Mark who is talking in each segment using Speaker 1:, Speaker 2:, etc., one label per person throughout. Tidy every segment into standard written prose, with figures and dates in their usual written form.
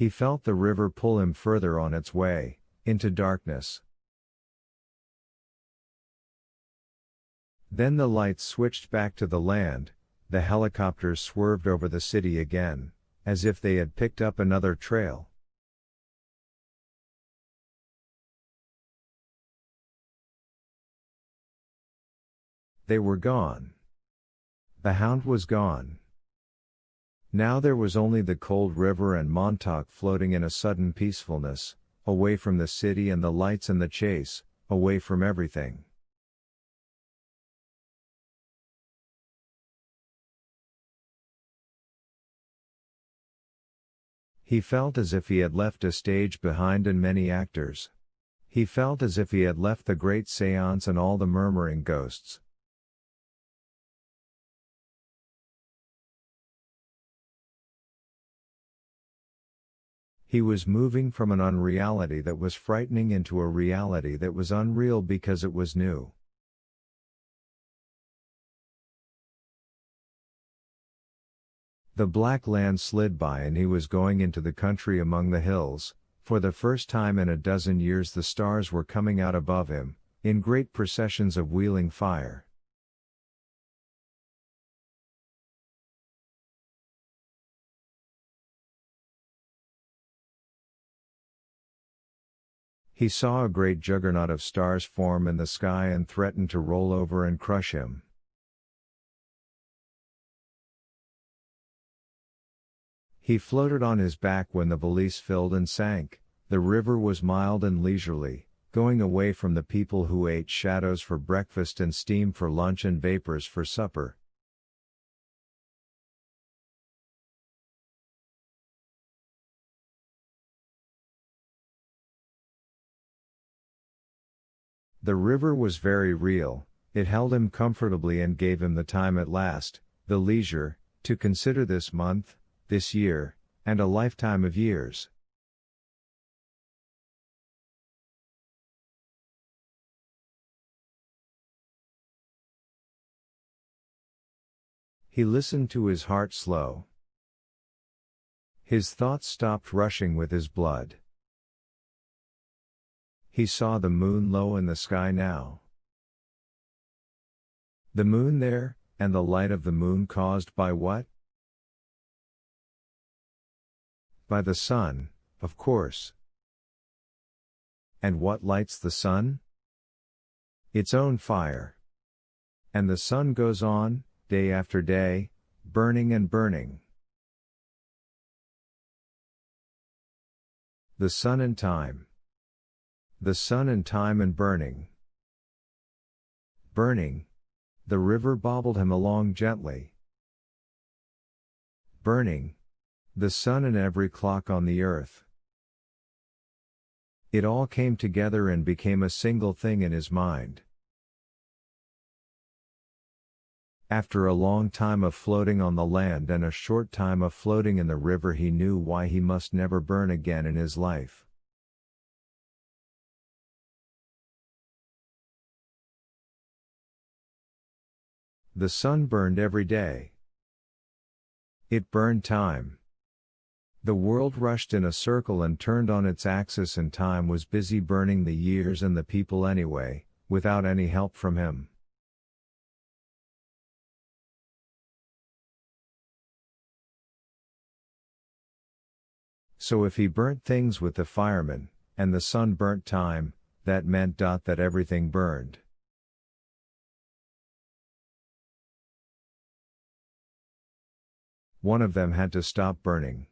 Speaker 1: He felt the river pull him further on its way, into darkness. Then the lights switched back to the land, the helicopters swerved over the city again, as if they had picked up another trail. They were gone. The hound was gone. Now there was only the cold river and Montauk floating in a sudden peacefulness, away from the city and the lights and the chase, away from everything. He felt as if he had left a stage behind and many actors. He felt as if he had left the great seance and all the murmuring ghosts. He was moving from an unreality that was frightening into a reality that was unreal because it was new. The black land slid by and he was going into the country among the hills. For the first time in a dozen years the stars were coming out above him, in great processions of wheeling fire. He saw a great juggernaut of stars form in the sky and threaten to roll over and crush him. He floated on his back when the valise filled and sank. The river was mild and leisurely, going away from the people who ate shadows for breakfast and steam for lunch and vapors for supper. The river was very real, it held him comfortably and gave him the time at last, the leisure, to consider this month, this year, and a lifetime of years. He listened to his heart slow. His thoughts stopped rushing with his blood. He saw the moon low in the sky now. The moon there, and the light of the moon caused by what? By the sun, of course. And what lights the sun? Its own fire. And the sun goes on, day after day, burning and burning. The sun and time. The sun and time and burning. Burning. The river bobbled him along gently. Burning. The sun and every clock on the earth. It all came together and became a single thing in his mind. After a long time of floating on the land and a short time of floating in the river, he knew why he must never burn again in his life. The sun burned every day. It burned time. The world rushed in a circle and turned on its axis, and time was busy burning the years and the people anyway, without any help from him. So if he burnt things with the firemen, and the sun burnt time, that meant that everything burned. One of them had to stop burning.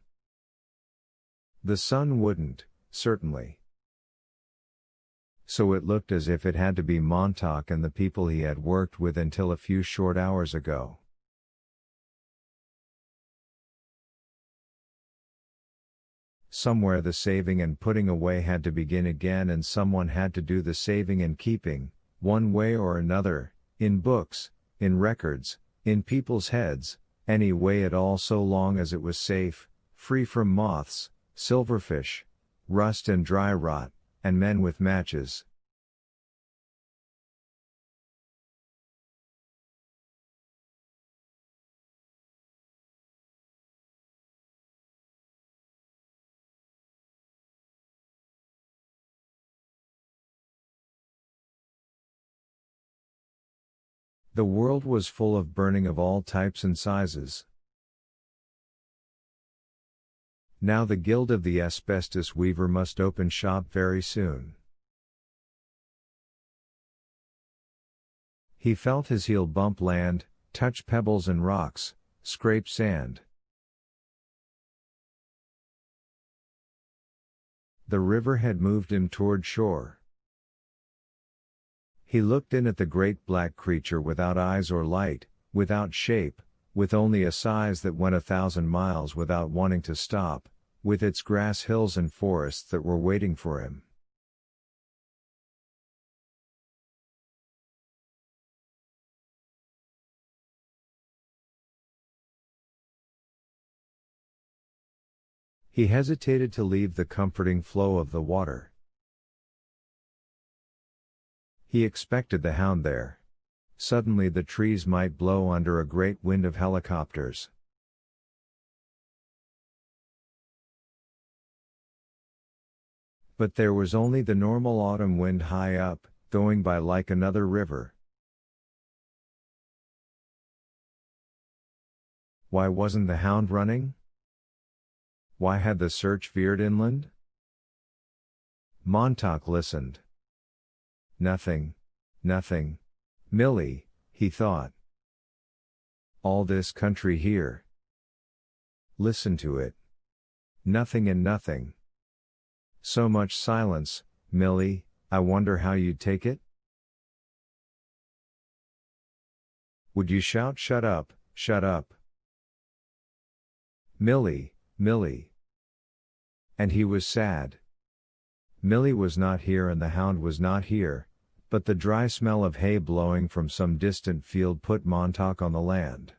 Speaker 1: The sun wouldn't, certainly. So it looked as if it had to be Montauk and the people he had worked with until a few short hours ago. Somewhere the saving and putting away had to begin again, and someone had to do the saving and keeping, one way or another, in books, in records, in people's heads, any way at all, so long as it was safe, free from moths, silverfish, rust and dry rot, and men with matches. The world was full of burning of all types and sizes. Now the guild of the asbestos weaver must open shop very soon. He felt his heel bump land, touch pebbles and rocks, scrape sand. The river had moved him toward shore. He looked in at the great black creature without eyes or light, without shape, with only a size that went 1,000 miles without wanting to stop, with its grass hills and forests that were waiting for him. He hesitated to leave the comforting flow of the water. He expected the hound there. Suddenly the trees might blow under a great wind of helicopters. But there was only the normal autumn wind high up, going by like another river. Why wasn't the hound running? Why had the search veered inland? Montauk listened. Nothing. Nothing. Millie, he thought. All this country here. Listen to it. Nothing and nothing. So much silence, Millie, I wonder how you'd take it? Would you shout shut up, shut up? Millie, Millie. And he was sad. Millie was not here and the hound was not here, but the dry smell of hay blowing from some distant field put Montauk on the land.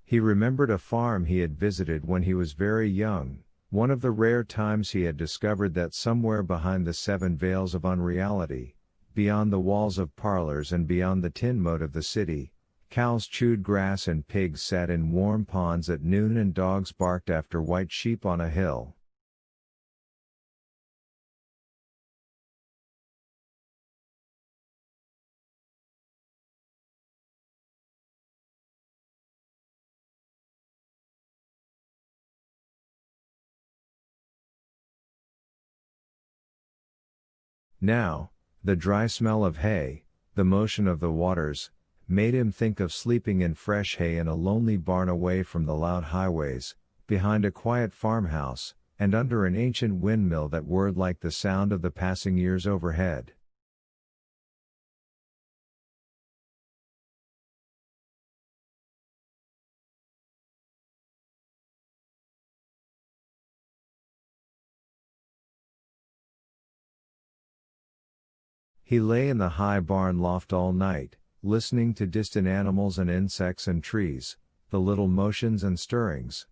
Speaker 1: He remembered a farm he had visited when he was very young, one of the rare times he had discovered that somewhere behind the 7 veils of unreality, beyond the walls of parlors and beyond the tin moat of the city, cows chewed grass and pigs sat in warm ponds at noon and dogs barked after white sheep on a hill. Now, the dry smell of hay, the motion of the waters, made him think of sleeping in fresh hay in a lonely barn away from the loud highways, behind a quiet farmhouse, and under an ancient windmill that whirred like the sound of the passing years overhead. He lay in the high barn loft all night, listening to distant animals and insects and trees, the little motions and stirrings.